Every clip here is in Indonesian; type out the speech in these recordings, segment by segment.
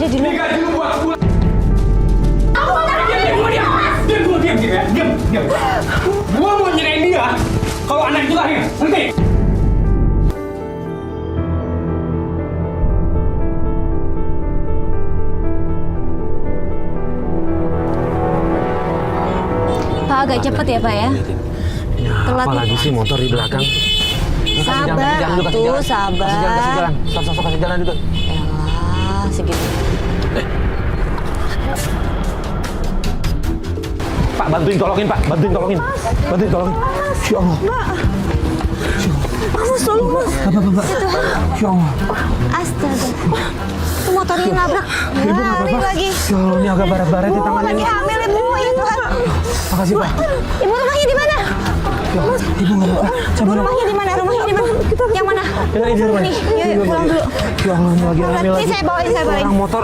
di luar. Ini gaji lu buat sebulan. Diam. Gua mau nyerahin dia kalau anak itu lahir. Nanti. Pak agak cepet ya Pak ya. Telat. Apalagi sih motor di belakang. Sabar, tuh sabar. Kasih jalan. Stop, kasih jalan dulu. Elah, segitu. Pak, bantuin tolongin, Pak. Bantuin tolongin. Ya Allah. Mas, tolong Mas. Mbak. Ya Allah. Astaga. Itu motornya nabrak. Ibu nggak apa-apa. Lagi. Ya Allah, ini agak barat-barat di tangannya. Lagi hamil Ibu. Makasih, Pak. Ibu rumahnya di mana? Ya, Ibu nggak apa-apa. Coba Rumahnya di mana? Yang mana? Ini di rumah. Nih, yuk pulang dulu. Ya Allah, ini lagi hamil lagi. Ini saya bawain. Orang motor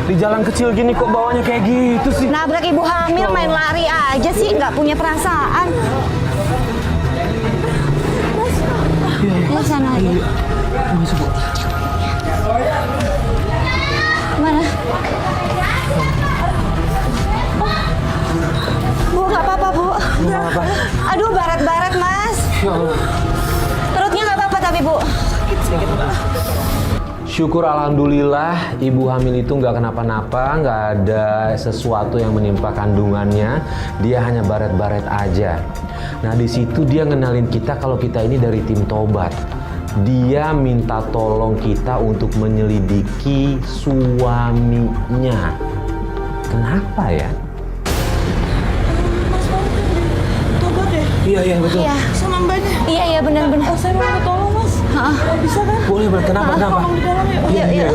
di jalan kecil gini kok bawanya kayak gitu sih. Nabrak ibu hamil main lari aja sih, nggak punya perasaan. Mas, sana aja. Masuk, Bu. Mana? Bu, nggak apa-apa Bu. Nggak apa-apa. Aduh, barat-barat Mas. Ya Allah. Perutnya nggak apa-apa tapi Bu. Sedikit, Pak. Syukur alhamdulillah ibu hamil itu nggak kenapa-napa, nggak ada sesuatu yang menimpa kandungannya, dia hanya baret-baret aja. Nah di situ dia ngenalin kita kalau kita ini dari tim Tobat. Dia minta tolong kita untuk menyelidiki suaminya. Kenapa ya? Tobat ya? Iya betul. Iya. Sama mbaknya? Iya benar-benar. Saya mau tolong Mas. Bisa kan? Boleh, kenapa? Tolong di dalam ya. Iya.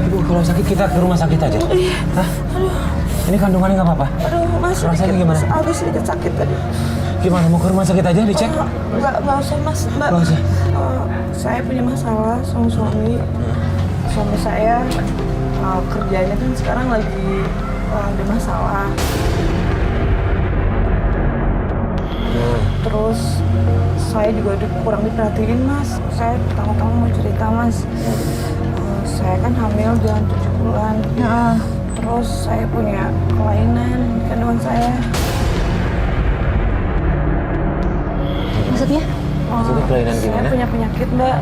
Ibu kalau sakit kita ke rumah sakit aja. Iya. Hah? Ini kandungannya nggak apa-apa? Aduh Mas, Rasanya gimana? Agak sedikit sakit tadi. Gimana, mau ke rumah sakit aja dicek? Nggak usah Mas, Mbak. Nggak usah. Saya punya masalah sama suami. Suami saya kerjanya kan sekarang lagi ada masalah. Terus saya juga kurang diperhatiin Mas. Saya pertama-tama mau cerita Mas. Saya kan hamil jalan 7 bulan. Terus saya punya kelainan di kandungan saya. Maksudnya? Maksudnya kelainan gimana? Saya punya penyakit Mbak.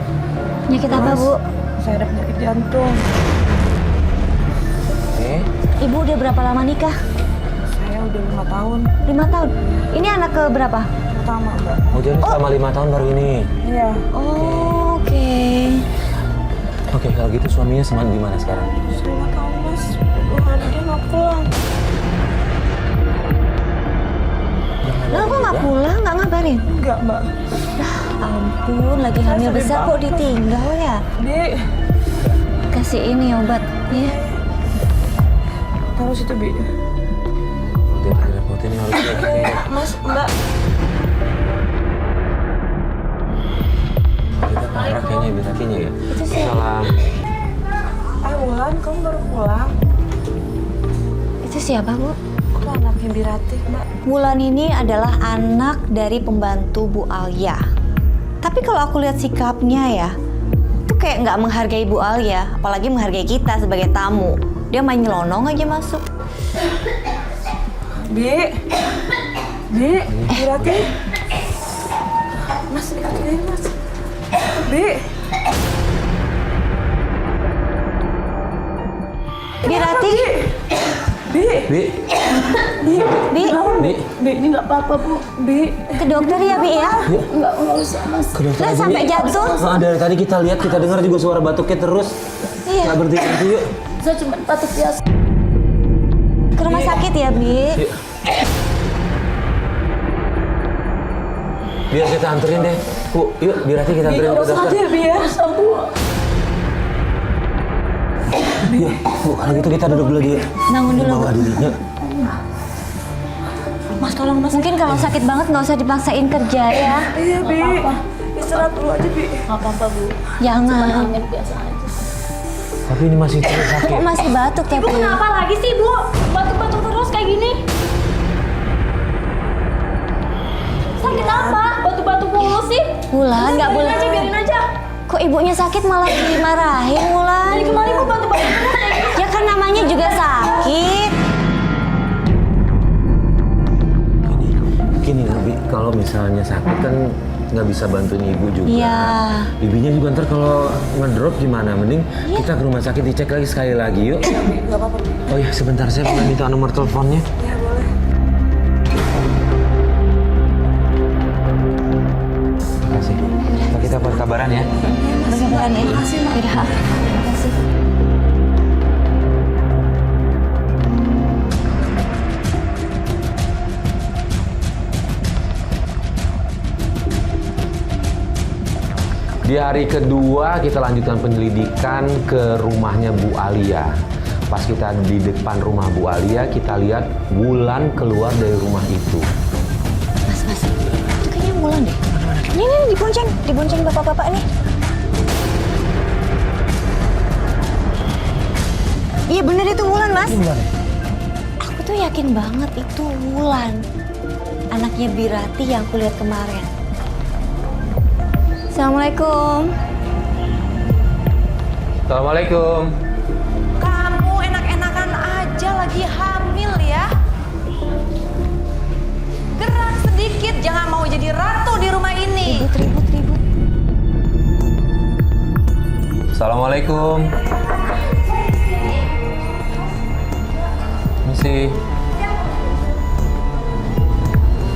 Penyakit apa Mas, Bu? Saya ada penyakit jantung. Oke. Ibu udah berapa lama nikah? Saya udah 5 tahun. 5 tahun. Ini anak ke berapa? Pertama Mbak. Oh jadi selama 5 tahun baru ini. Iya. Oh, oke. Oke, kalau gitu suaminya di mana sekarang? Saya nggak tahu Mas. Belum dia nggak pulang. Lah kok nggak pulang? Nggak ngabarin? Enggak Mbak. Ampun, lagi hamil sedih besar kok banget. ditinggal ya? Di. Kasih ini obat ya. Taruh situ Bi. Dia repotin harus kayak gini. Mas, Mbak. Kita parah kayaknya ibu kakinya ya. Salam. Wulan, kamu baru pulang. Itu siapa Bu? Itu anaknya Birati, Mbak. Wulan ini adalah anak dari pembantu Bu Alia. Tapi kalau aku lihat sikapnya ya, tuh kayak nggak menghargai Bu Alia, apalagi menghargai kita sebagai tamu. Dia main nyelonong aja masuk. Bi, Birati. Mas, dikatiin Mas. Bi. Birati. Bi. Bi, Bi, Bi, ini nggak apa-apa, Bu. Bi. ke dokter ya Bi ya. Nggak usah, Mas. ke dokter Lah aja, sampai Bi. jatuh. Nah, dari tadi kita lihat, kita dengar juga suara batuknya terus. Iya. Nggak berhenti yuk. Saya cuma batuk biasa. Ke rumah sakit ya Bi. Yuk. Biar kita anterin deh. Bu, yuk biar nanti kita anterin ke dokter. Bi ya. Bu. Yuk, Bu, kalau gitu kita duduk dulu lagi. Bangun dulu, Bawa Bu. diri. Yuk. Mas, tolong Mas. Mungkin kalau sakit banget nggak usah dipaksain kerja ya. Iya, Bi. Istirahat dulu aja, Bi. Nggak apa-apa, Bu. Jangan. Biasa aja. Tapi ini masih terus sakit. Kok masih batuk tapi? Ibu kenapa lagi sih, Bu? Batuk-batuk terus kayak gini. Sakit apa? Batuk-batuk mulu sih. Wulan nggak boleh. Biarin aja. Kok ibunya sakit malah dimarahin, Wulan? Dari kemarin mau bantu-bantu terus kayak gini. Ya kan namanya juga sakit. Gini, Bi, kalau misalnya sakit kan nggak bisa bantuin ibu juga. Iya. Bibinya juga ntar kalau ngedrop gimana? Mending kita ke rumah sakit dicek lagi sekali lagi yuk. Nggak apa-apa. Oh iya, sebentar saya boleh minta nomor teleponnya. Ya boleh. Makasih. Ntar kita buat kabaran ya. Berkabaran ya. Makasih, Mak. Udah, makasih. Di hari kedua kita lanjutkan penyelidikan ke rumahnya Bu Alia. Pas kita di depan rumah Bu Alia, kita lihat Wulan keluar dari rumah itu. Mas, itu kayaknya Wulan deh. Ini dibonceng bapak-bapak nih. Iya bener itu Wulan, Mas. Aku tuh yakin banget itu Wulan. Anaknya Birati yang aku lihat kemarin. Assalamualaikum. Assalamualaikum. Kamu enak-enakan aja lagi hamil ya. Gerak sedikit, jangan mau jadi ratu di rumah ini. Ribut. Assalamualaikum. Misi.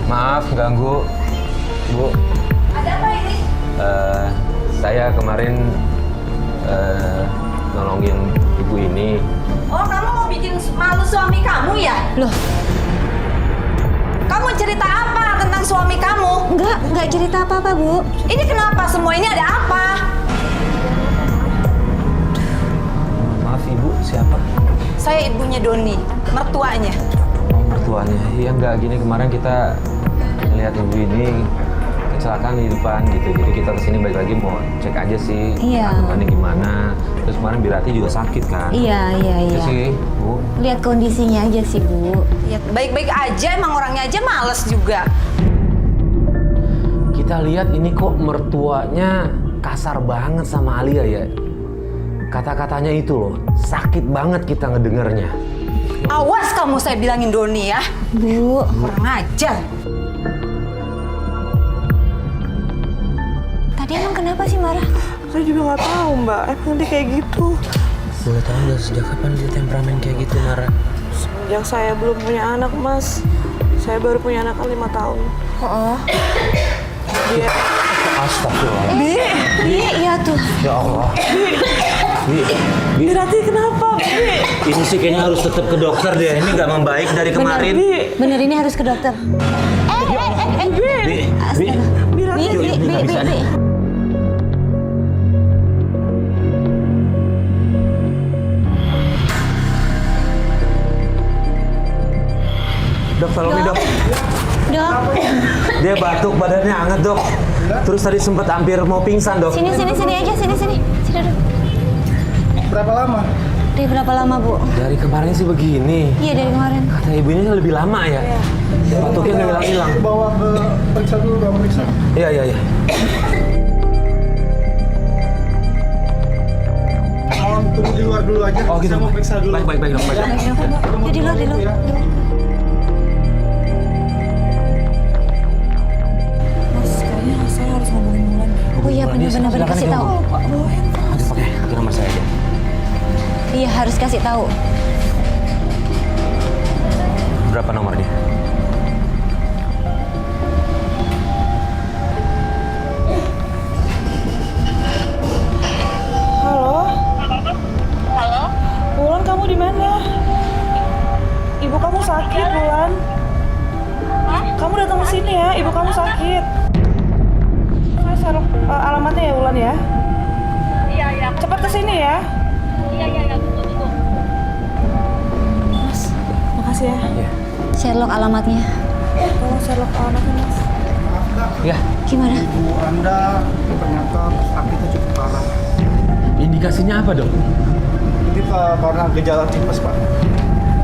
Maaf ganggu, Bu. Ada apa ini? Saya kemarin nolongin ibu ini. Oh, kamu mau bikin malu suami kamu ya? Loh, Kamu cerita apa tentang suami kamu? enggak cerita apa-apa, Bu. Ini kenapa semua ini ada apa? Maaf ibu, siapa? Saya ibunya Doni, mertuanya. Oh, mertuanya. Iya enggak, gini kemarin kita lihat ibu ini kecelakaan di depan gitu. Jadi kita kesini balik lagi mau cek aja sih Iya. kandungannya gimana. Terus kemarin Birati juga sakit kan? Iya. Itu sih, Bu. Lihat kondisinya aja sih, Bu. Ya, baik-baik aja, emang orangnya aja males juga. Kita lihat ini kok mertuanya kasar banget sama Alia ya. Kata-katanya itu loh, sakit banget kita ngedengernya. Awas kamu, saya bilangin Doni ya. Bu, Kurang ajar. tadi emang kenapa sih marah? Saya juga nggak tahu, Mbak. Emang dia kayak gitu. Boleh tahu nggak sejak kapan dia temperamen kayak gitu, Nara? Sejak saya belum punya anak, Mas. Saya baru punya anak 5 tahun. Oh. Dia Astagfirullah. Iya tuh. Ya Allah. Bi, Birati kenapa, Bi? ini sih kayaknya harus tetap ke dokter deh. Ini nggak membaik dari kemarin. Bener ini harus ke dokter. Bi, Birati. Yuk, ini nggak bisa nih. Dok, tolong nih dok. Dok, Dia batuk, badannya hangat dok. Terus tadi sempat hampir mau pingsan dok. sini aja, sini. Sini, Dok. Berapa lama? Dari berapa lama, Bu? Dari kemarin sih begini. Iya, dari kemarin. Kata ibunya lebih lama ya. Batuknya nggak hilang. Bawa ke periksa dulu, bawa periksa. Iya. Tolong tunggu di luar dulu aja. Oh gitu. Saya mau periksa dulu. Baik dok. Ya, di luar. Mas, kayaknya saya harus ngomongin Mulan. Oh iya, bener-bener kasih tahu. Aduh, pakai nomor saya aja. Iya, harus kasih tahu. Berapa nomornya? Halo? Mulan, kamu di mana? Ibu kamu sakit, Mulan. Kamu datang ke sini ya, ibu kamu sakit. Saya share alamatnya ya, Wulan ya. Iya. Cepat ke sini ya. Iya, tunggu. Mas, makasih ya. Sherlock alamatnya. Tolong share alamatnya, Mas. Ya. Gimana? Ibu Anda ternyata sakitnya cukup parah. Indikasinya apa dok? Ini karena gejala tipes, Pak.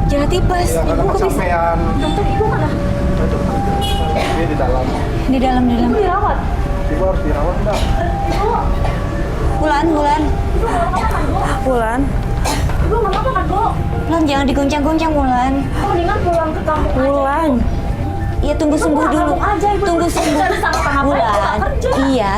Jangan tipes. Ya, karena Ibu kok bisa? kecapean. Dokter, ibu mana? Dia di dalam. Di dalam. Dirawat. Ibu harus dirawat, Mbak. Bulan. Bulan. Ibu nggak apa-apa kan, Bu? Bulan, jangan digoncang-goncang, Bulan. Mendingan pulang ke kampung aja. Bulan. Iya, tunggu sembuh pulang dulu. kampung aja, Ibu. Tunggu sembuh. Nggak bisa ngapa-ngapain, Bulan. nggak kerja. Iya.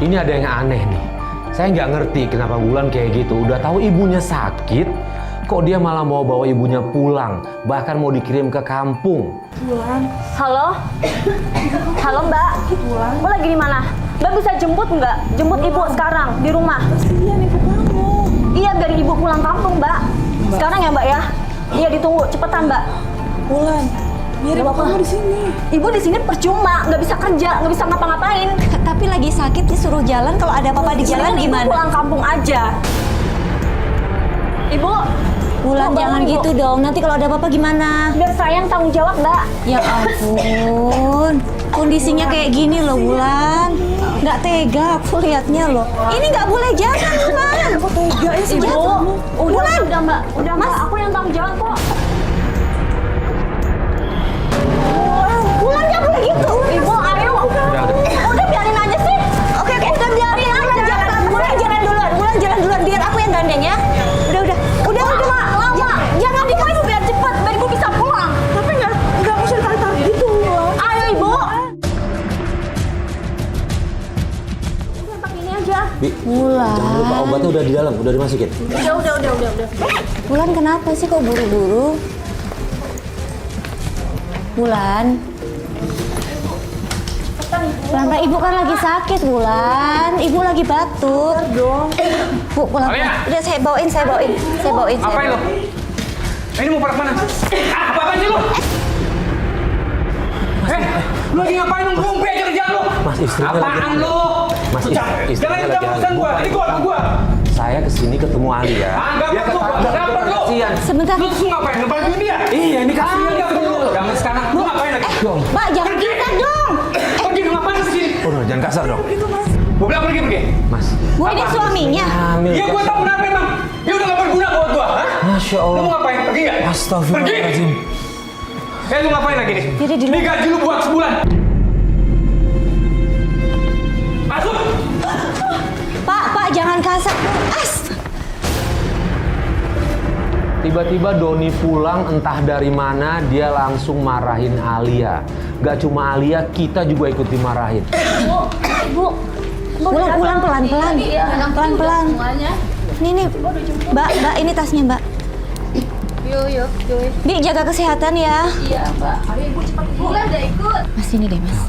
Ini ada yang aneh nih. Saya nggak ngerti kenapa Bulan kayak gitu. Udah tahu ibunya sakit, kok dia malah mau bawa ibunya pulang, bahkan mau dikirim ke kampung. Bulan. Halo? Halo, Mbak. Bulan. Mbak lagi di mana? Mbak bisa jemput nggak? Jemput Ibu sekarang di rumah. Kasihan ibu kamu. Iya, biar Ibu pulang kampung, Mbak. Sekarang ya, Mbak ya? Iya, ditunggu. Cepetan, Mbak. Bulan. Biar ibu kamu di sini. Ibu di sini percuma, nggak bisa kerja, nggak bisa ngapa-ngapain. Tapi lagi sakit disuruh jalan, kalau ada apa-apa di jalan Mending Ibu gimana? pulang kampung aja. Ibu, Bulan, Ibu, jangan bangun, Ibu. gitu dong. Nanti kalau ada apa-apa gimana? Biar saya yang tanggung jawab, Mbak. Ya ampun, kondisinya kayak gini loh, Bulan. Nggak tega aku liatnya loh. Ini nggak boleh jalan, Bulan. Kok tega ya sih? Ibu, Bulan. udah Mbak, udah Mbak. Aku yang tanggung jawab kok. Bulan, nggak boleh gitu. Ibu, ayo. Udah biarin aja sih. Oke, udah biarin aja. Bulan jalan duluan, Bulan jalan duluan. Biar aku yang gandeng ya. Udah, Mak. Lama. Jangan Ibu, Ibu biar cepet, biar Ibu bisa pulang. Tapi nggak bisa ditarik gitu. Ayo Ibu. Udah pakai ini aja. Bi, Bulan. jangan lupa obatnya udah di dalam, udah dimasukin. Udah. Bulan, kenapa sih kok buru-buru? Bulan. Pelan-pelan, Ibu kan lagi sakit, Bulan. Ibu lagi batuk. Bu, pulang. Alia. Udah saya bawain. Ngapain lo? Ini mau pada kemana? Apa-apaan sih lo? Lu lagi ngapain lo? Ngombe aja kerjaan lo. Mas, istrinya lagi Apaan hamil. lo? Mas, istrinya Jangan lagi ikut urusan hamil. gua. Ini gua. Saya kesini ketemu Alia. Gak perlu. Dapat lo. Kasihan. Sebentar. Lu tuh ngapain? Ngebantuin dia? Iya, ini kasihan. Gak perlu. Zaman sekarang lu ngapain lagi? Mbak, jangan Pergi. kasar dong. Pergi lu ngapain ke sini? Udah, jangan kasar dong. Gua bilang pergi. Mas, Bu, ini suaminya. hamil. Iya gua tahu kenapa emang. Dia udah gak berguna buat gua. Hah? Masya Lu Allah. mau ngapain? Pergi gak? Astagfirullahaladzim. Lu ngapain lagi nih? Jadi di Ini gaji lu buat sebulan. Masuk. Pak, jangan kasar. Tiba-tiba Doni pulang entah dari mana, dia langsung marahin Alia. Gak cuma Alia, kita juga ikut dimarahin. Ibu. Bulan, pelan-pelan. Pelan-pelan. Nih, Mbak, ini tasnya, Mbak. Yuk. Bi, jaga kesehatan ya. Iya, Mbak. Ayo Ibu cepat. Bulan udah ikut. Mas, ini deh, Mas.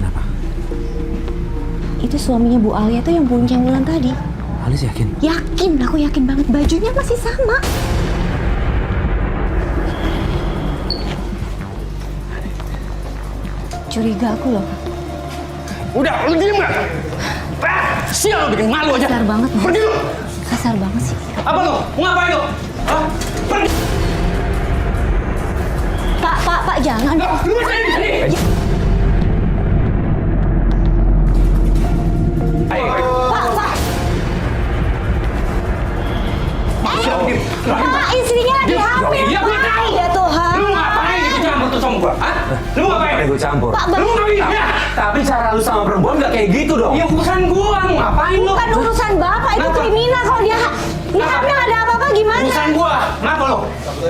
Itu suaminya Bu Alia tuh yang bonceng Bulan tadi. Alis yakin? Yakin, aku yakin banget. Bajunya masih sama. Curiga aku loh. Udah, lu diem gak? Sial lu bikin malu aja. Kasar banget, Mas. Pergi lu. Kasar banget sih. Apa lu? Mau ngapain lu? Hah? Pergi. Pak, jangan. Lu masih di sini. Pak. Pak, istrinya lagi hamil. Iya, gua tahu. Ya Tuhan. Lu ngapain ikut campur tuh sama gua? Hah? Lu mau ngapain? Gue campur. Pak, Lu mau ngapain? Ya. Tapi cara lu sama perempuan gak kayak gitu dong. Ya urusan gua, lu ngapain lu? Bukan urusan Bapak, itu Kenapa? kriminal. Kalau dia hamil ada apa-apa gimana? Urusan gua. Kenapa lu?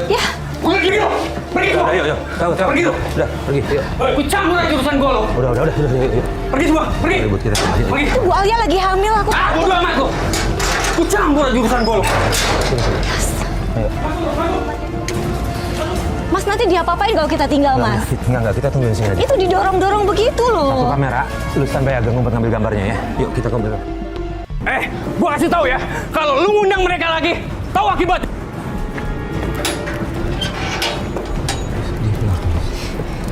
Ya, Pergi lu. Pergi lu. Ayo. Pergi lu. Udah, pergi. Yuk. Ikut campur aja urusan gua lu. Udah. Yuk. Pergi semua. Pergi. Ribut kita kembali. Pergi. Bu Alia lagi hamil, aku. Ah, bodo amat lu. Ikut campur aja urusan gua lu. Mas, nanti diapa-apain kalau kita tinggal, Mas? Enggak, kita tungguin sini aja. Itu didorong-dorong begitu Satu loh. kamera, lu standby agak ngumpet ngambil gambarnya ya. Yuk, kita kumpul. Gua kasih tahu ya, kalau lu ngundang mereka lagi, tahu akibat.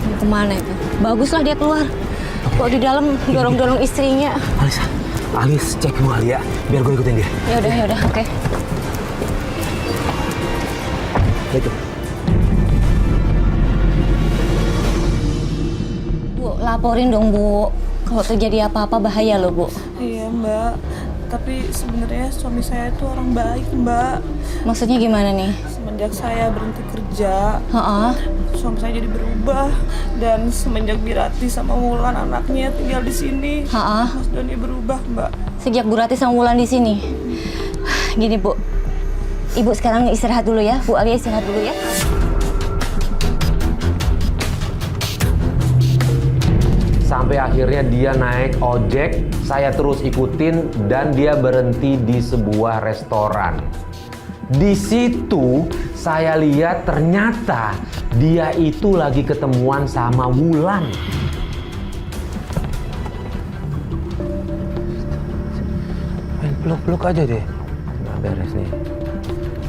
Mau kemana itu? Baguslah dia keluar. Kok di dalam dorong-dorong istrinya. Alis, cek Bu Alia, biar gue ikutin dia. Ya udah, oke. Itu. Bu, laporin dong, Bu. Kalau terjadi apa-apa bahaya loh, Bu. Iya, Mbak. Tapi sebenarnya suami saya itu orang baik, Mbak. Maksudnya gimana nih? Semenjak semenjak saya berhenti kerja, Heeh. suami saya jadi berubah. Dan semenjak Birati sama Wulan anaknya tinggal di sini, Heeh. Mas Doni berubah, Mbak. Sejak Bu Rati sama Wulan di sini. Gini, Bu. Ibu sekarang istirahat dulu ya. Bu Alia istirahat dulu ya. Sampai akhirnya dia naik ojek, saya terus ikutin dan dia berhenti di sebuah restoran. Di situ saya lihat ternyata dia itu lagi ketemuan sama Wulan. Main peluk-peluk aja deh. Nggak beres nih.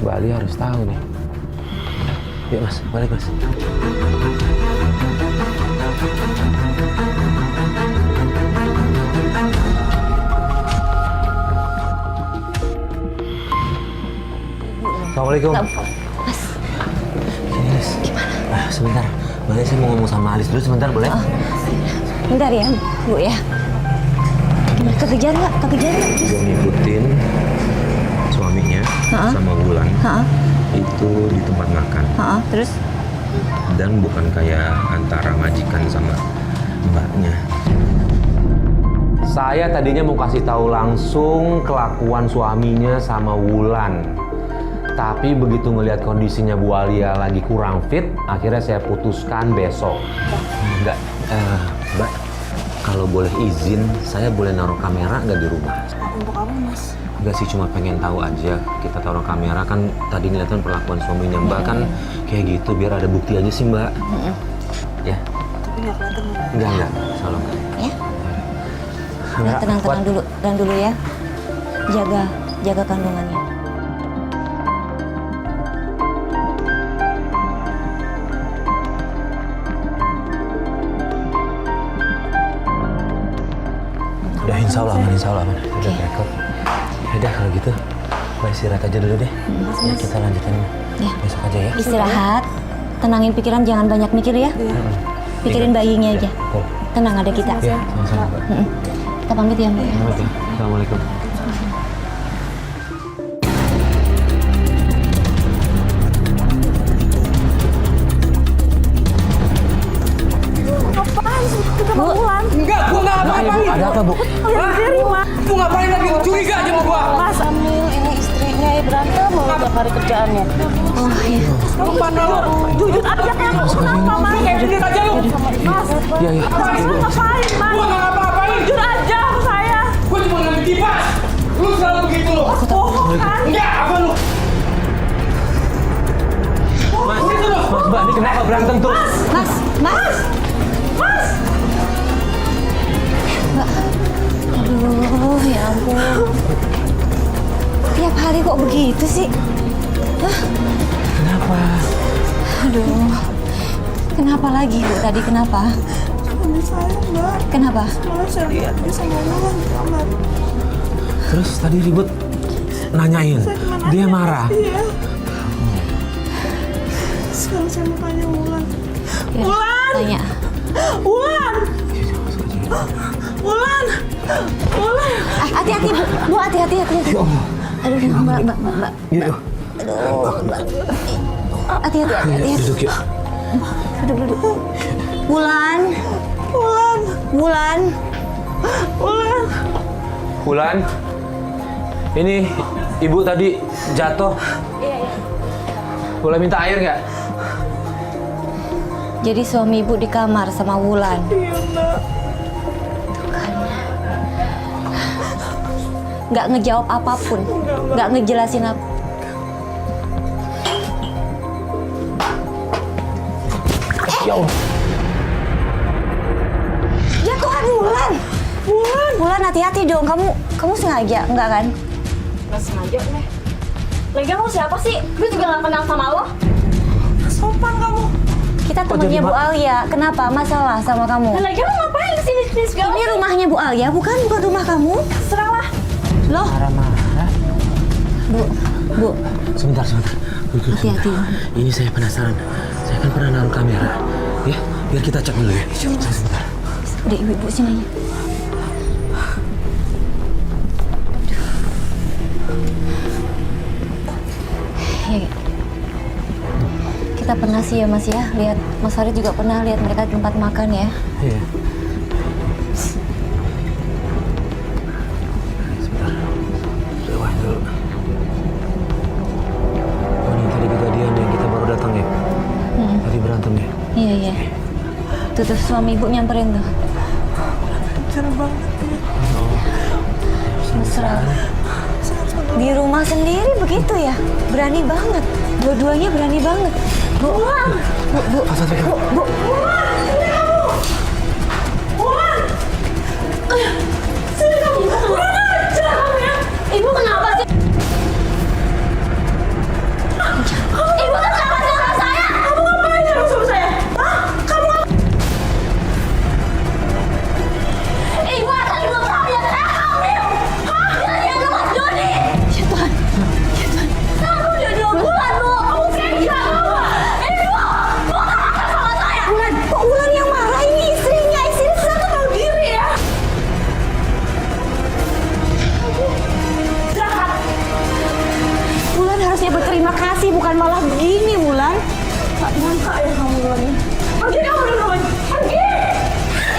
Mbak Ali harus tahu nih. Yuk Mas, balik Mas. Assalamualaikum. Mas, Sini, Lis. Gimana? Sebentar. Boleh saya mau ngomong sama Alis dulu sebentar, boleh? bentar ya, Bu ya. Gimana? Kekejar nggak? Kekejar nggak? Dia ngikutin suaminya sama Wulan itu di tempat makan. Terus? Dan bukan kayak antara majikan sama mbaknya. Saya tadinya mau kasih tahu langsung kelakuan suaminya sama Wulan. Tapi begitu ngelihat kondisinya Bu Alia lagi kurang fit, akhirnya saya putuskan besok. Enggak, Mbak, kalau boleh izin, saya boleh naruh kamera nggak di rumah? Untuk apa, Mas? Enggak sih, cuma pengen tahu aja. Kita taruh kamera kan tadi ngeliatin perlakuan suaminya Mbak kan kayak gitu, biar ada bukti aja sih Mbak. Ya? Tapi nggak kelihatan, Mbak. Enggak, salah Mbak. Ya. Udah, tenang dulu ya. Jaga kandungannya. Udah insya Allah aman. Udah rekod. Udah kalau gitu, Mbak istirahat aja dulu deh. Ya, kita lanjutin besok aja ya. Istirahat, tenangin pikiran, jangan banyak mikir ya. Pikirin bayinya aja. Tenang, ada kita. Ya, sama-sama Mbak. Kita pamit ya, Mbak. Oke, Assalamualaikum. Bu, Enggak, gua nggak apa-apain. Ada apa, Bu? Lu ngapain lagi? Lu curiga aja sama gua. Mas Amil, ini istrinya berantem mulu tiap hari kerjaannya. oh iya. Lu mana lu? Jujur aja kan, kenapa, Mas? Kayak bener aja lu. Mas, Iya. Mas, lu ngapain, Mas? Gua nggak ngapa-ngapain. Jujur aja sama saya. Gua cuma ngambil kipas. Lu selalu begitu lu. Bohong kan? Enggak, apa lu? Mas, Mbak, ini kenapa berantem terus? Mas. Aduh, ya ampun. Tiap hari kok begitu sih? Kenapa? Aduh. Kenapa lagi, Bu? Tadi kenapa? Suami saya, Mbak. Kenapa? Malah saya lihat dia sama Wulan di kamar. Terus tadi ribut nanyain, dia marah. Iya. Sekarang saya mau tanya Wulan. Ya, Wulan! tanya. Wulan! Wulan! Wulan! Hati-hati, Bu. Bu, hati-hati. Aduh, Mbak. Yuk. Aduh, Mbak. Hati-hati. Duduk yuk. Duduk. Wulan. Wulan. Ini ibu tadi jatuh. Boleh minta air nggak? Jadi suami ibu di kamar sama Wulan. Iya, Mbak. Nggak ngejawab apapun, nggak ngejelasin apa. Ya Allah. Ya Tuhan, Wulan, hati-hati dong. Kamu sengaja, enggak kan? Nggak sengaja nih. Lagian kamu siapa sih? Gue juga nggak kenal sama lo. Sopan kamu. Kita temennya Bu Alia. Kenapa? Masalah sama kamu? Dan lagian lo ngapain kesini segala? Ini rumahnya Bu Alia, bukan rumah kamu. Serahlah. Loh, Marah-marah. Bu. Sebentar. Hati-hati. Ini saya penasaran. Saya kan pernah naruh kamera. Ya, biar kita cek dulu ya. Sebentar. Udah, ibu sini aja. Ya. kita pernah sih ya Mas ya, lihat Mas Farid juga pernah lihat mereka di tempat makan ya. Iya. Sebentar. Rewind dulu. Oh ini tadi kejadian yang kita baru datang ya? Tadi berantem ya? Iya iya. Tuh suami ibu nyamperin tuh. Kejar banget ya. Mesra. Di rumah sendiri begitu ya? Berani banget. Dua-duanya berani banget. Bu. Bu. Ibu kenapa sih? Ibu kenapa sih sama saya? Kamu ngapain sama saya? Hah? Kamu Ibu asal ibu tahu ya saya hamil. Hah? Dia lepas Doni. Ya Tuhan. Kamu udah 2 bulan, Bu. Kamu tega kamu. Ibu marah sama saya. Bulan, kok Bulan yang marah ini istrinya? Istri saya tuh tahu diri ya. Jahat. Bulan harusnya berterima kasih, bukan malah begini, Bulan. Tak nyangka ya kamu Doni. Pergi kamu dari rumah. Pergi.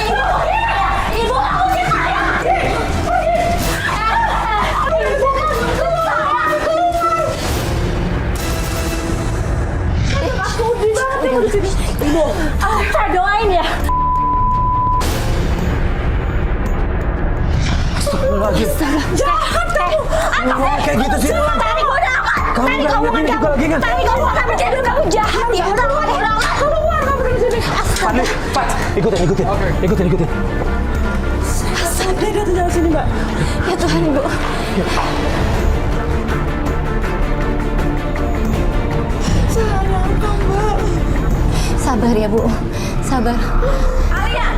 Ibu pergi. Ibu kamu sih saya. Pergi. Ibu kamu keluar. Aku di mana di sini. Ibu, saya doain ya. Jahat kamu. Kayak gitu sih, Bulan. Tadi kau dapat. Kamu Tadi nggak kamu ingetin juga lagi kan? Tadi kamu akan menjadi kamu jahat ya. Keluar kamu dari sini. Pat, ikutin. Dia datang dari sini, Mbak. Ya Tuhan, Ibu. Sayang, Mbak. Sabar ya, Bu. Sabar. Alia,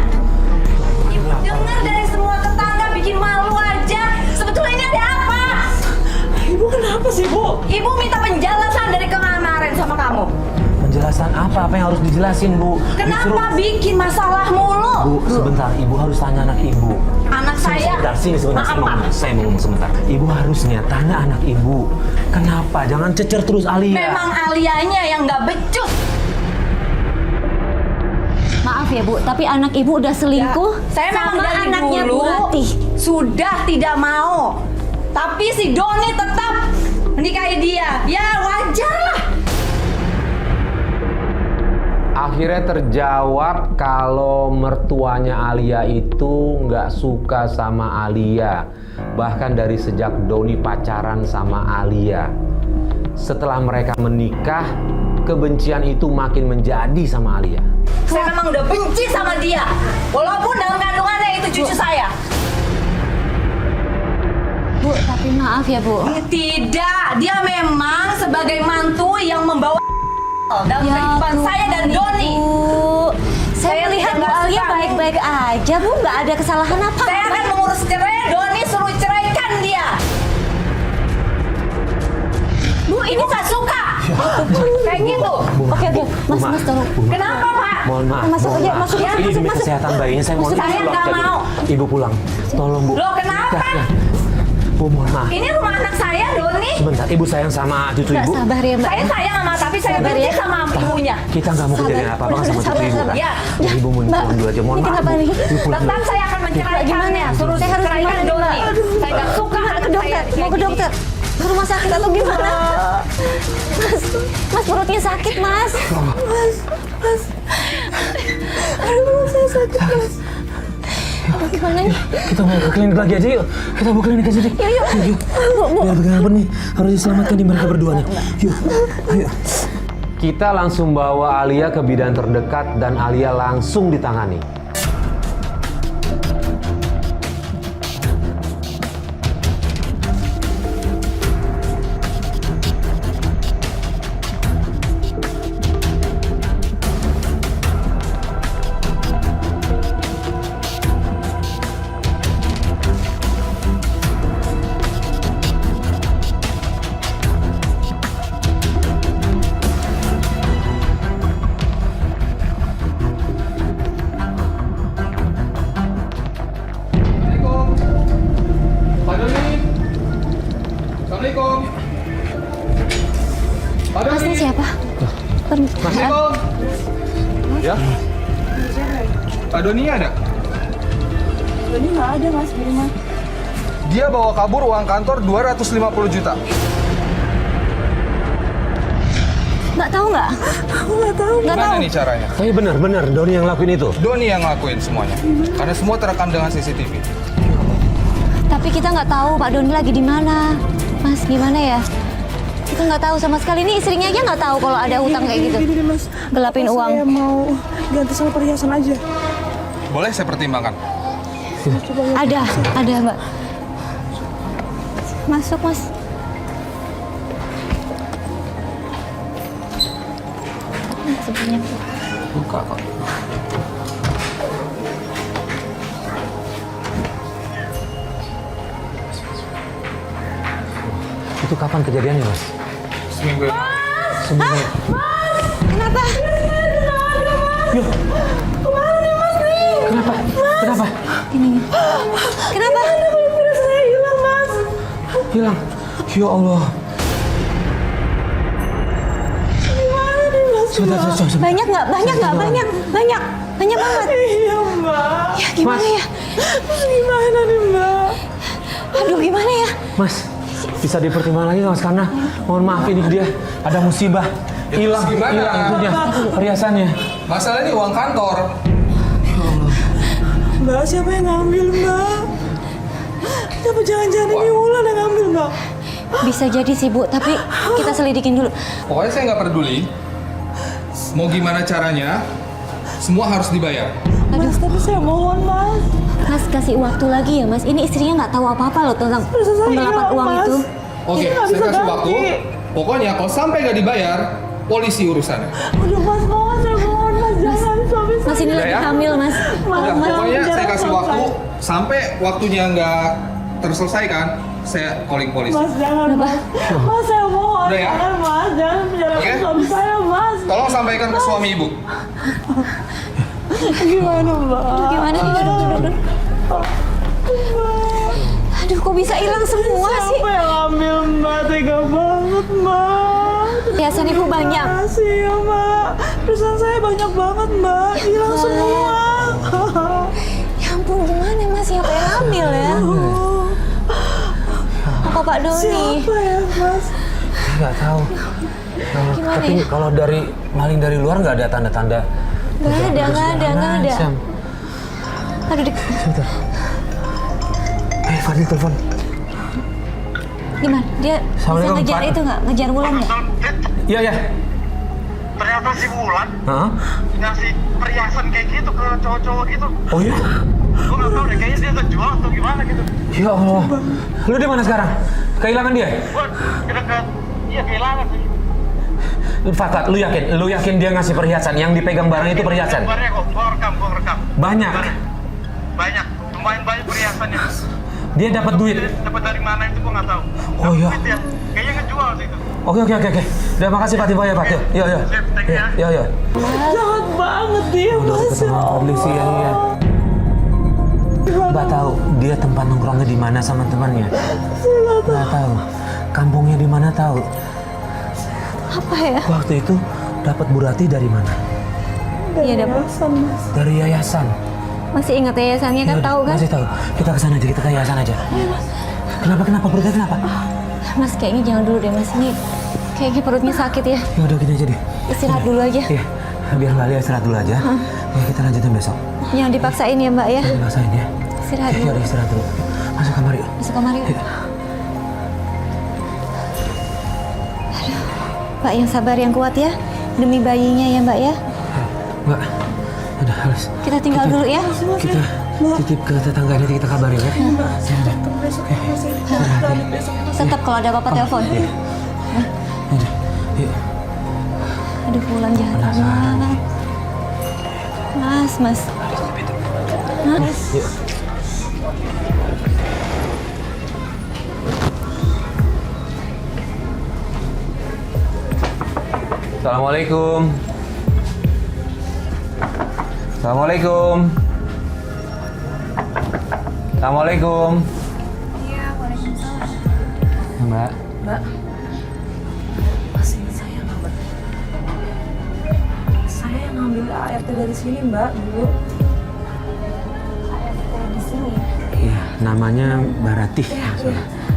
Ibu dengar dari semua tetangga bikin malu aja. Sebetulnya ini ada apa? Ibu kenapa sih, Bu? Ibu minta penjelasan dari kemarin sama kamu. Penjelasan apa? Apa yang harus dijelasin, Bu? Kenapa bikin masalah mulu? Bu, sebentar. Ibu harus tanya anak ibu. Anak saya. Sebentar, sini sebentar. Apa? Saya mau ngomong sebentar. Ibu harusnya tanya anak ibu. Kenapa? Jangan cecer terus Alia. Memang Alianya yang nggak becus. Maaf ya, Bu, tapi anak Ibu udah selingkuh Saya memang sama dari anaknya Bu dulu Ratih. sudah tidak mau. Tapi si Doni tetap menikahi dia. Ya wajar lah. Akhirnya terjawab kalau mertuanya Alia itu nggak suka sama Alia. Bahkan dari sejak Doni pacaran sama Alia. Setelah mereka menikah, kebencian itu makin menjadi sama Alia. Saya memang udah benci sama dia. Walaupun dalam kandungannya itu cucu saya. Bu, tapi maaf ya, Bu. Tidak, dia memang sebagai mantu yang membawa dalam kehidupan Tuhan, saya dan Doni. Bu, saya Saya melihat Bu tidak Alia suka. baik-baik aja, Bu. Nggak ada kesalahan apa. Saya akan mengurus cerai, Doni suruh ceraikan dia. Bu, ini nggak suka. Kayak gitu. Oke, Mas, Ma. Mas, tolong. Kenapa, Pak? Mohon maaf. Masuk mohon aja, maaf. masuk, ya. Ini demi masuk. kesehatan bayinya. Saya mohon Saya pulang nggak aja dulu. mau. Ibu pulang. Tolong, Bu. Loh, kenapa? Bu, mohon maaf. Ini rumah anak saya, Doni. Sebentar, Ibu sayang sama cucu Mbak, Ibu. sabar ya, Mbak. Saya sayang sama, tapi saya Sabar benci ya. sama ibunya. Kita nggak mau kejadian apa-apa kan sama Sabar, cucu Ibu. sabar. Ya. Ya, Ibu mau Mbak, pulang dulu aja. Mohon ini maaf, kenapa Bu. nih? Ibu pulang Tetap dulu. saya akan menceraikannya. Suruh Saya harus ceraikan gimana, Doni. Mbak? Saya nggak suka Gimana anak ke dokter? saya Mau ke kayak dokter? Ke rumah sakit atau gimana? Mas, perutnya sakit, Mas. Aduh, saya sakit, Mas. Aduh, gimana nih? Kita mau ke klinik lagi aja yuk. Kita mau ke klinik aja deh. Yuk. Biar bagaimanapun nih harus diselamatkan di mereka berdua nih. Yuk. Ayo. Kita langsung bawa Alia ke bidan terdekat dan Alia langsung ditangani. Assalamualaikum. Ya. Pak Doni ada? Ini nggak ada mas di rumah. Dia bawa kabur uang kantor 250 juta. Nggak tahu nggak? Aku nggak tahu. Nggak tahu. Gimana nih caranya? Tapi benar Doni yang lakuin itu. Doni yang ngelakuin semuanya. Karena semua terekam dengan CCTV. Tapi kita nggak tahu Pak Doni lagi di mana. Mas, gimana ya? Kita nggak tahu sama sekali. Ini istrinya aja nggak tahu kalau ada hutang kayak gitu. Gini deh mas. Gelapin Apa uang. Saya mau ganti sama perhiasan aja. Boleh saya pertimbangkan? Ada Mbak. Masuk Mas. Sebenarnya Buka kok. Itu kapan kejadiannya, Mas? Seminggu yang lalu. Seminggu. kenapa? Kenapa? Ini. Kenapa? Saya hilang mas. Hilang. Ya Allah. Sebentar. Banyak nggak? Banyak banget. Iya mbak. Ya gimana Mas. ya? Gimana nih mbak? Aduh gimana ya? Mas, bisa dipertimbangkan lagi nggak, Mas? Karena mohon maaf ini dia ada musibah. Hilang gimana? itunya, perhiasannya. Masalah ini uang kantor. Mbak siapa yang ngambil mbak? Siapa jangan-jangan ini Wulan yang ngambil mbak? Bisa jadi sih Bu, tapi kita selidikin dulu. Pokoknya saya nggak peduli. Mau gimana caranya, semua harus dibayar. Mas tapi saya mohon mas. Mas kasih waktu lagi ya Mas. Ini istrinya nggak tahu apa-apa loh tentang Saya penggelapan hilang, uang Mas. itu. Oke, Ini nggak saya bisa kasih ganti. waktu. Pokoknya kalau sampai nggak dibayar, polisi urusannya. Aduh mas mohon saya mohon mas jangan suami saya. Mas ini Udah lagi ya? hamil Mas. Udah, pokoknya saya jangan kasih sampai. waktu sampai waktunya nggak terselesaikan, saya calling polisi. Mas jangan mas. Mas saya mohon. Udah ya? Jangan mas jangan penjarakan Oke. suami saya mas. Tolong sampaikan ke suami ibu. Gimana mbak? Aduh gimana nih? Aduh. Aduh kok bisa hilang semua sih? Siapa yang ambil mbak? Tega banget mbak. Perhiasan Ibu banyak. Makasih ya mbak. Perusahaan saya banyak banget mbak. Hilang semua. Ya ampun gimana Mas? Siapa yang hamil ya? Apa Pak Doni? Siapa ya mas? Nggak tahu. Gimana Tapi ya? kalau dari maling dari luar nggak ada tanda-tanda. Nggak ada. Sam. Aduh, Sebentar. Fadil telepon. gimana? Dia bisa Assalamualaikum, ngejar Pak. itu nggak? Ngejar Wulan nggak? Iya. Ternyata si Wulan Hah? ngasih perhiasan kayak gitu ke cowok-cowok gitu. Oh iya? Gue nggak tahu deh, kayaknya dia kejual atau gimana gitu. Ya Allah. Lu di mana sekarang? Kehilangan dia? Gue dekat, iya kehilangan sih. Fakat, lu yakin dia ngasih perhiasan? Yang dipegang barang itu perhiasan? Gambarnya kok, gue rekam. Banyak. Banyak, lumayan banyak perhiasannya. Dia dapat duit. Dapat dari mana itu gue nggak tahu. Oh iya. Duit ya, kayaknya ngejual sih itu. Oke. Udah makasih Pak Tiba ya Pak. Iya. Sip, thank you ya. Iya. Jahat banget dia Udah mas. ketemu sama polisi ya. Mbak tahu dia tempat nongkrongnya di mana sama temannya? Nggak tahu. Kampungnya di mana tahu? Apa ya? Waktu itu dapat Bu Rati dari mana? Iya dapat. Dari yayasan. Masih ingat yayasannya kan? Ya, Tahu kan? Masih tahu. Kita ke sana aja, kita ke yayasan aja. Kenapa? Perutnya kenapa? Mas kayaknya jangan dulu deh Mas. Ini kayaknya perutnya sakit ya. Ya udah gini aja deh. Istirahat dulu aja. Iya. Biar Mbak Lia istirahat dulu aja. Ya kita lanjutin besok. Jangan dipaksain ya Mbak ya. Rasain ya. Istirahat Ya dulu. udah istirahat dulu. Masuk kamar yuk. Masuk kamar yuk. Iya. Mbak yang sabar yang kuat ya. Demi bayinya ya Mbak ya. Mbak, udah halus. Kita tinggal dulu ya. Kita titip ke tetangga nanti kita kabarin ya. Tetap kalau ada apa-apa telepon. Iya. Udah, yuk. Aduh Wulan jahat banget. Mas. Yuk. Assalamualaikum. Iya waalaikumsalam. Mbak. Mbak. Masih saya nggak ambil ART dari sini Mbak dulu. ART di sini. Iya, namanya Mbak Ratih.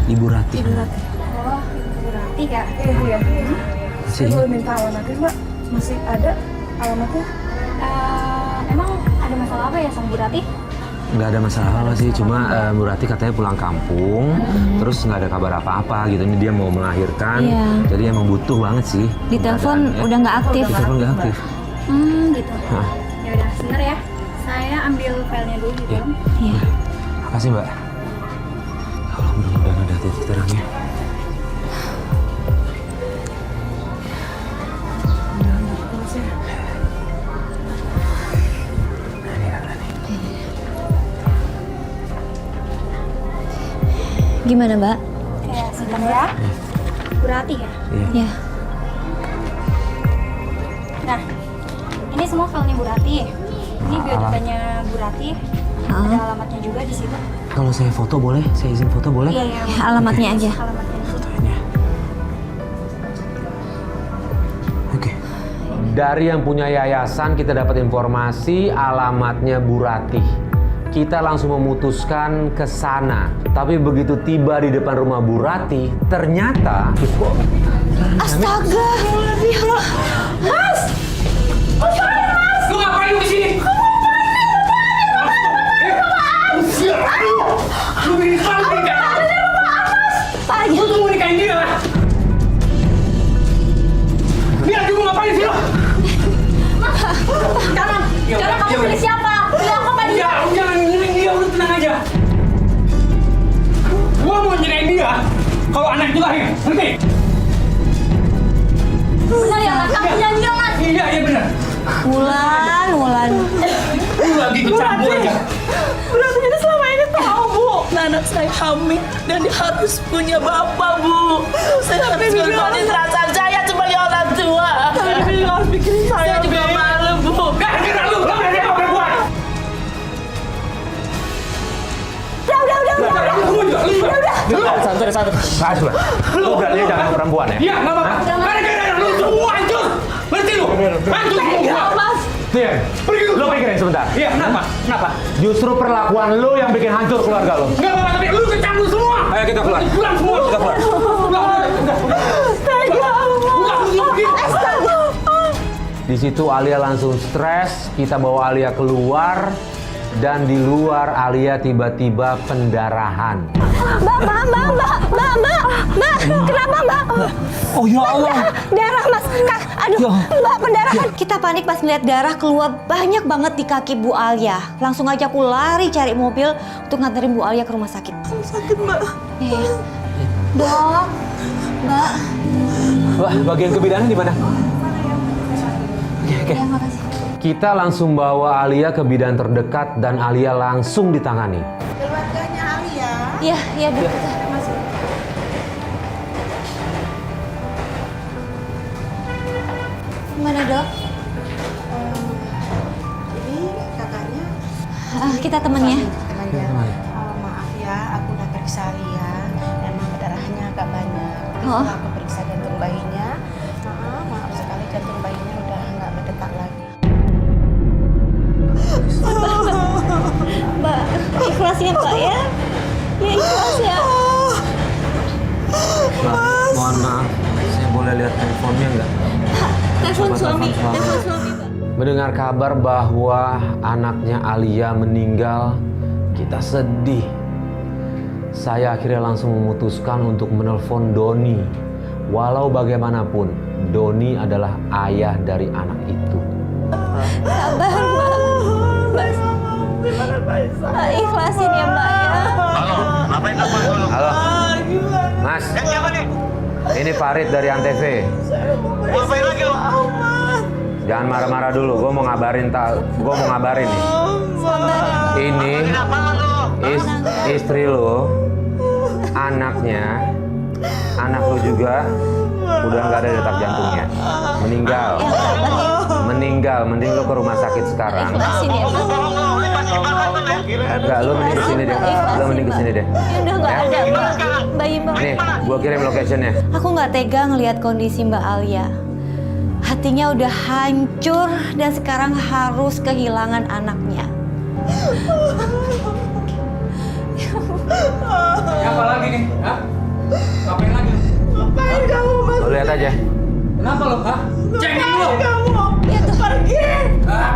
Ibu Ratih. Ibu Ratih. Oh, Ibu Ratih ya. Iya. Masih Saya boleh minta alamatnya Mbak? Masih ada alamatnya? Emang ada masalah apa ya sama Bu Ratih? nggak ada masalah sih, cuma Bu Ratih katanya pulang kampung, terus nggak ada kabar apa-apa gitu. Ini dia mau melahirkan, Iya. jadi emang butuh banget sih. Di telepon keadaannya. udah nggak aktif. Di telepon nggak aktif. Gitu. Hah. Ya udah, sebentar ya. Saya ambil filenya dulu di Iya. dalam. Iya. Makasih Mbak. Ya Allah, mudah-mudahan ada titik terangnya. Gimana Mbak? Kayak sebentar ya. Bu Ratih ya. Iya. Ya. Nah, ini semua filenya Bu Ratih. Ini biodatanya Bu Ratih. Ada alamatnya juga di situ. Kalau saya foto boleh? Saya izin foto boleh? Iya. Ya, alamatnya aja. Alamatnya di situ. Fotoin ya. Oke. Dari yang punya yayasan kita dapat informasi alamatnya Bu Ratih. Kita langsung memutuskan ke sana. Tapi begitu tiba di depan rumah Bu Ratih, ternyata Astaga. Ya. Mas! Lu ngapain lu di sini? Lu bikin malu kan? Lu tuh mau nikahin dia lah. Biar dia mau ngapain sih lo? Sekarang kamu pilih siapa? Pilih aku apa dia? Ya, lu jangan nyerahin dia, lu tenang aja. Gua mau nyerahin dia kalau anak itu lahir, ngerti? Benar ya, kamu janji dong, Mas. Iya benar. Wulan. Lu lagi kecampur aja. Berarti kita selama ini tahu Bu, anak saya hamil dan dia harus punya bapak Bu. Saya harus mengorbankan perasaan saya sebagai orang tua. Tapi harus bikin saya juga malu Bu. Gara-gara lu berani apa perempuan? Udah. santai. Mas, lu berani jangan perempuan ya? Iya, nggak apa-apa. Gara-gara lu semua hancur. Ngerti lu? Hancur semua. Mas, Nih, Pergi lu. lu pikirin sebentar. Iya, kenapa? Kenapa? Justru perlakuan lu yang bikin hancur keluarga lu. Nggak apa-apa, tapi lu kecampur semua. Ayo kita keluar. Pulang semua. Kita keluar. Di situ Alia langsung stres, kita bawa Alia keluar, dan di luar Alia tiba-tiba pendarahan. Mbak, kenapa Mbak? Oh ya Allah. Darah Mas, aduh, Mbak pendarahan. Kita panik pas ngeliat darah keluar banyak banget di kaki Bu Alia. Langsung aja aku lari cari mobil untuk nganterin Bu Alia ke rumah sakit. sakit Mbak. Iya. Dok, Mbak. Wah, bagian kebidanan di mana? Oke. Ya, makasih. Kita langsung bawa Alia ke bidan terdekat dan Alia langsung ditangani. Keluarganya Alia. Iya, Dok. Gimana, Dok? Ini kakaknya Kita temennya. temannya. Maaf ya, aku udah periksa Alia. Emang darahnya agak banyak. Oh. Aku periksa jantung bayinya. Maaf sekali jantung bayinya udah nggak berdetak lagi. Mbak, ikhlas ya, Mbak ya? Ya, ikhlas ya. Mohon maaf, saya boleh lihat handphonenya nggak? Telepon Coba suami, telepon suami. telepon suami, Mbak. Mendengar kabar bahwa anaknya Alia meninggal, kita sedih. Saya akhirnya langsung memutuskan untuk menelpon Doni. Walau bagaimanapun, Doni adalah ayah dari anak itu. Sabar, Mbak. Mbak, ikhlasin ya, Mbak ya. Halo, ngapain telepon dulu? Halo, Mas. Siapa nih? Ini Farid dari Antv. Ngapain lagi lo? Jangan marah-marah dulu, gue mau ngabarin nih. Ini Kenapa lo? istri lo, anaknya, anak lo juga udah nggak ada detak jantungnya, meninggal. Mending lo ke rumah sakit sekarang. Ikhlasin ya, Mbak. Enggak, lo mending kesini deh. Ya udah nggak ada, Mbak. Bayi Mbak. Nih, gue kirim locationnya. Aku nggak tega ngelihat kondisi Mbak Alia. hatinya udah hancur dan sekarang harus kehilangan anaknya. Apa lagi nih? Hah? Ngapain lagi? Ngapain kamu, Mas? Lo lihat aja. Kenapa lo? Hah? Cengeng lo! Kamu pergi.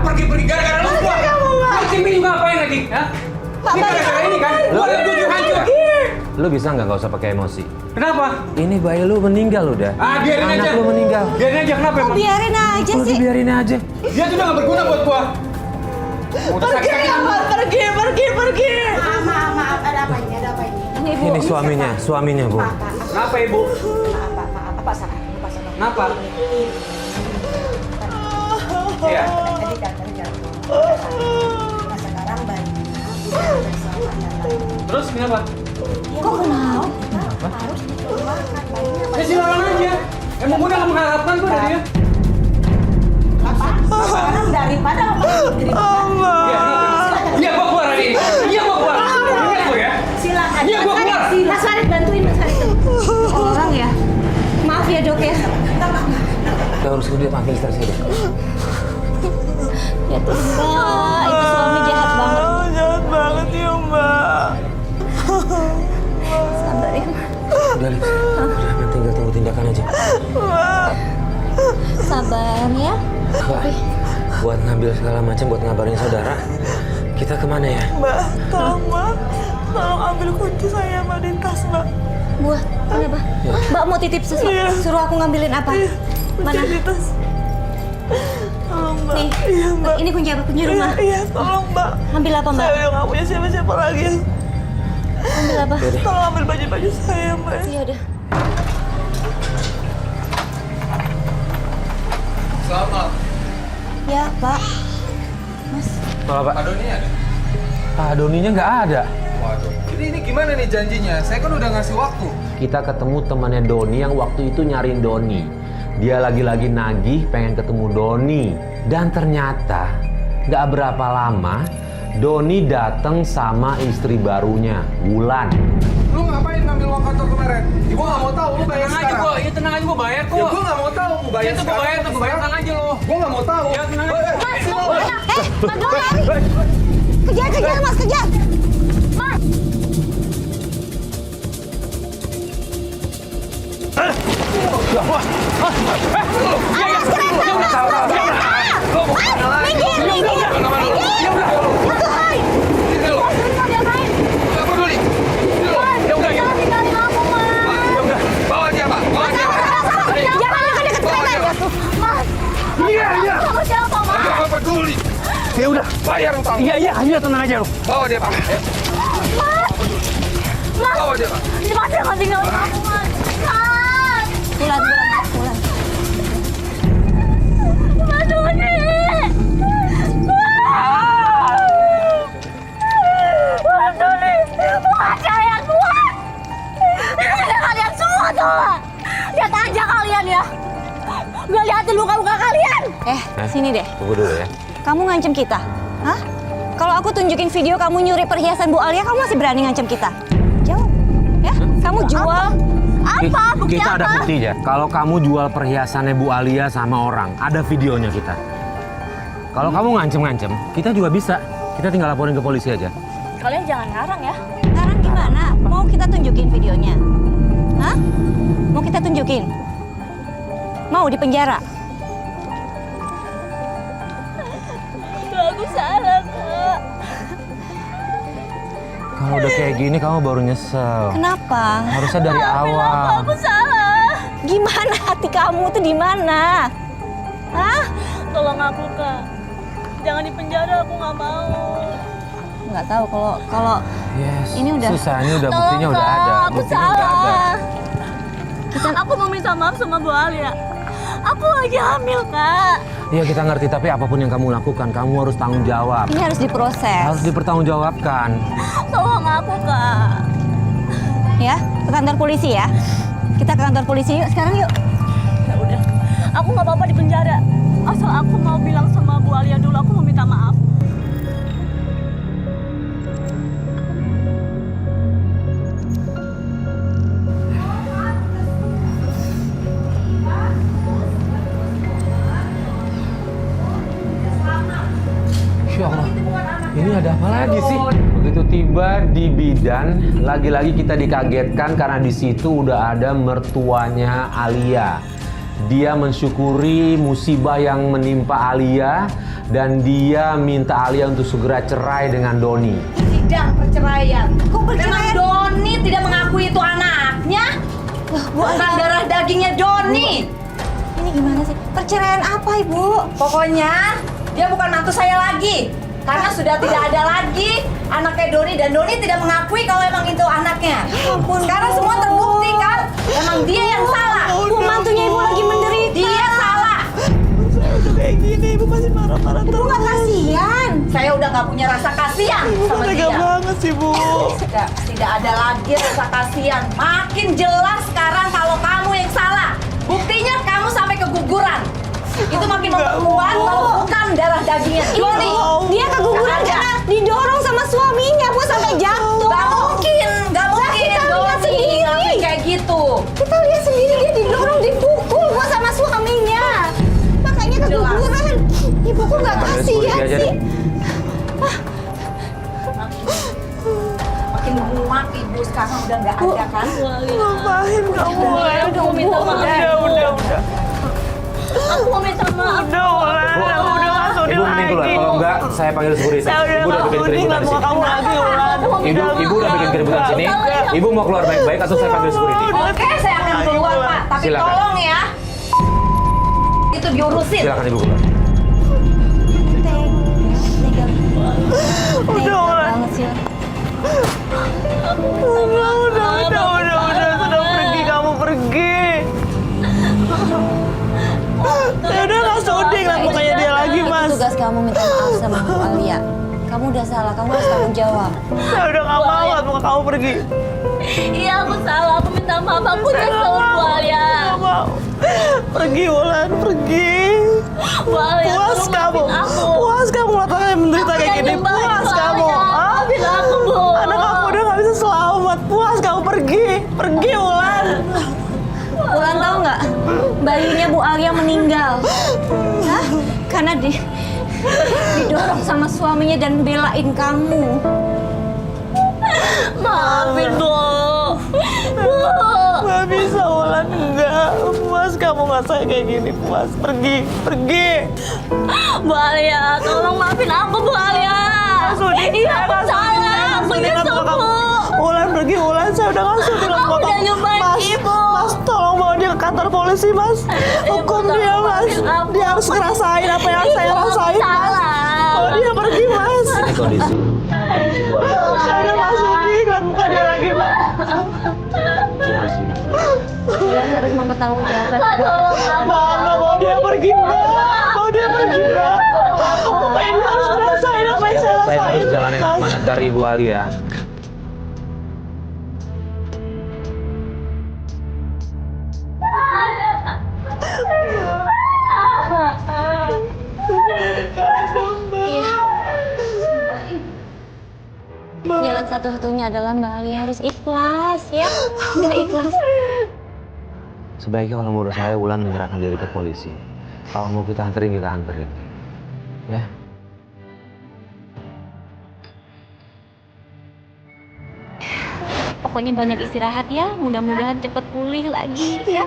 Pergi gara-gara lo semua. Lo sini juga ngapain lagi? Hah? Ini gara-gara ini kan? Lo lihat gue juga hancur. Lu bisa nggak usah pakai emosi? Kenapa? Ini bayi lu meninggal udah. Biarin Anak aja. lu meninggal. Biarin aja, kenapa Kok emang? biarin aja Lu sih? dibiarin aja. Dia tuh udah gak berguna buat gua. Pergi, Mas. Pergi. Maaf, ada apa ini? Ada apa ini? Ini suaminya Bu. Kenapa ibu? Maaf, apa salah? Kenapa? Iya. Tadi jatuh. Nah, sekarang bayinya udah diselamatkan lagi. Terus kenapa? Kok kenapa? Harus dikeluarkan bayinya. Ya silakan aja. Emang gua udah gak mengharapkan kok dari dia. Sekarang daripada apa diterima? Iya, gua keluar hari ini. Iya, gua keluar. Ingat gua ya. Silakan. Iya, gua keluar. Mas Farid bantuin Mas Farid. Orang ya. Maaf ya dok ya. Kita harus udah panggil istri saya deh. Ya tuh Mbak, itu suami jahat banget. Jahat banget ya, Mbak. Sabar ya. Udah Alex. Udah tinggal tunggu tindakan aja. Sabar ya. Mbak, buat ngambil segala macam buat ngabarin saudara. Kita kemana ya? Mbak, tolong, Mbak. Tolong ambil kunci saya, Mbak, di tas, Mbak. Buat, kenapa? Mbak mau titip sesuatu? Iya. Suruh aku ngambilin apa? Mana? Kunci di tas. Tolong, Mbak. Nih, Iya, Mbak. ini kunci apa? Kunci rumah. Iya, tolong, Mbak. Ambil apa Mbak? Saya udah nggak punya siapa-siapa lagi. Ambil apa? Tolong ambil baju-baju saya, Mbak. Iya udah. Selamat. Ya Pak. Mas. Kalau Pak, Pak Doni ada? Pak Doninya nggak ada. Waduh. Ini gimana nih janjinya? Saya kan udah ngasih waktu. Kita ketemu temannya Doni yang waktu itu nyariin Doni. Dia lagi-lagi nagih pengen ketemu Doni. Dan ternyata nggak berapa lama Doni datang sama istri barunya, Wulan. Lu ngapain ngambil uang kantor kemarin? Ya, gua nggak mau tahu. Lu bayar Tenang aja sekarang. gua, iya tenang aja gua bayar kok. Ya gua nggak mau tahu. Gua bayar Iya tuh gua bayar, tuh gua bayar, tenang aja lo. Gua nggak mau tahu. Ya tenang aja. Mas, mau kemana? Mas Doni! Kejar Mas, kejar! Mas! Awas kereta! Mas, kereta! Minggir! Nggak peduli. Ya udah, ya. Tinggalin aku, Mas! Bawa dia, Pak. Bawa dia, Pak. Jangan deket-deket kereta! Mas! Iya. Sama siapa, Mas? Nggak peduli. Ya udah, bayar utang. Iya tenang aja lo. Bawa dia, Pak. Mas! Bawa dia, Pak. Mas, jangan tinggalin aku, Mas! Mas! Pulang. Mas Doni! Mas Doni! Bukan kalian buat! Ini kalian semua tuh! Lihat aja kalian ya! Gue liatin luka-luka kalian! Sini deh. Tunggu dulu ya. Kamu ngancem kita? Hah? Kalau aku tunjukin video kamu nyuri perhiasan Bu Alia, kamu masih berani ngancem kita? Jawab. Ya? Kamu jual apa? Bukti Kita ada apa? buktinya. Kalau kamu jual perhiasannya Bu Alia sama orang, ada videonya kita. Kalau kamu ngancem-ngancem, kita juga bisa. Kita tinggal laporin ke polisi aja. Kalian jangan ngarang ya. Ngarang gimana? Mau kita tunjukin videonya? Hah? Mau kita tunjukin? Mau di penjara? Aku salah, Kak. Kalau udah kayak gini, kamu baru nyesel. Kenapa? Harusnya dari awal. Aku salah. Gimana hati kamu tuh di mana? Hah? Tolong aku, Kak. Jangan di penjara, aku nggak mau. Nggak tahu kalau Yes. ini udah. Susah, ini udah Tolong, buktinya udah Kak, ada. aku Buktinya udah ada. salah. Aku mau minta maaf sama Bu Alia. Aku lagi hamil, Kak. Iya kita ngerti, tapi apapun yang kamu lakukan, kamu harus tanggung jawab. Ini harus diproses. Harus dipertanggungjawabkan. Tolong aku, Kak. Ya, ke kantor polisi ya. Kita ke kantor polisi yuk sekarang yuk. Ya udah, aku nggak apa-apa di penjara. Asal aku mau bilang sama Bu Alia dulu, aku mau minta maaf. Begitu tiba di bidan, lagi-lagi kita dikagetkan karena di situ udah ada mertuanya Alia. Dia mensyukuri musibah yang menimpa Alia dan dia minta Alia untuk segera cerai dengan Doni. Sidang perceraian. Kok perceraian? Doni tidak mengakui itu anaknya. Bukan darah dagingnya Doni. Ini gimana sih? Perceraian apa, Ibu? Pokoknya dia bukan mantu saya lagi. Karena sudah tidak ada lagi anaknya Doni dan Doni tidak mengakui kalau emang itu anaknya. Sekarang semua terbukti kan? Emang dia yang salah. Mantunya Ibu lagi menderita. Dia salah. Kayak gini, Ibu masih marah-marah Ibu nggak kasihan. Saya udah nggak punya rasa kasihan sama Tega dia. banget sih, Bu. Tidak ada lagi rasa kasihan. Makin jelas sekarang kalau kamu yang salah. Buktinya kamu sampai keguguran. Itu makin memperkuat kalau bukan darah dagingnya Doni. Dia keguguran karena didorong sama suaminya, Bu, sampai jatuh. Gak mungkin kita lihat Doni sendiri. sampai kayak gitu. Kita lihat sendiri dia didorong, dipukul, Bu, sama suaminya. Makanya keguguran. Ibu kok nggak kasihan Aja sih? deh. Makin muak ibu sekarang udah nggak ada kan? Ngapain kamu? Aku mau minta maaf. Udah. Aku mau minta maaf. Udah, Wulan. Aku udah nggak sudi Ibu mending keluar, lagi. kalau enggak saya panggil security. Saya udah Ibu udah nggak bikin sudi keributan ngeliat di muka sini. kamu lagi, Wulan. Ibu udah bikin keributan sini. Ibu mau keluar baik-baik atau saya panggil security? Oke, saya akan keluar Pak. Tapi Silakan. tolong ya, itu diurusin. Silakan Ibu keluar. Udah, Wulan. banget sih. Udah. Sudah pergi, kamu pergi. Saya udah nggak sudi ngeliat mukanya dia lagi, Itu Mas. tugas kamu minta maaf sama Bu Alia. Kamu udah salah, kamu harus tanggung jawab. Saya udah nggak mau ngeliat muka kamu pergi. Iya, aku salah. Aku minta maaf. Aku nyesel, Bu Alia. Nggak mau. Pergi, Wulan, pergi. Bu Alia, Puas tolong kamu. maafin aku. Puas kamu ngeliat orang yang menderita kayak gini. Puas kamu. Hah? Maafin aku, Bu. Anak kamu udah nggak bisa selamat. Puas kamu pergi. Pergi, Wulan. Wulan tahu nggak? Bayinya Bu Alia meninggal. Hah? Karena didorong sama suaminya dan belain kamu. Maafin, Bu. Bu. Nggak bisa, Wulan. Enggak. Puas kamu nggak saya kayak gini. Puas. Pergi. Pergi. Bu Alia, tolong maafin aku, Bu Alia. Iya, aku salah. Aku nyesel, Bu. Wulan pergi, Wulan. Saya udah nggak sudi lihat Aku muka udah kamu. nyobain Mas, Ibu. Mas, tolong bawa dia ke kantor polisi, Mas. Hukum tolong dia, Mas. maafin aku. Dia harus ngerasain apa yang saya Ibu, aku rasain, Mas. salah. Bawa dia pergi, Mas. Ini kondisi. Saya udah nggak sudi lihat muka dia lagi, Mas. Wulan harus mempertanggung jawab. Tolong aku. Mama, bawa dia pergi, Mbak. Bawa dia pergi, Mbak. Muka ini harus ngerasain apa yang saya Saya rasain, harus jalanin Mas. amanat dari Ibu Alia. Jalan satu-satunya adalah Mbak Alia harus ikhlas, ya. Udah ikhlas. Sebaiknya kalau menurut saya Wulan menyerahkan diri ke polisi. Kalau mau kita anterin, kita anterin. Ya. Pokoknya banyak istirahat ya. Mudah-mudahan cepat pulih lagi, ya.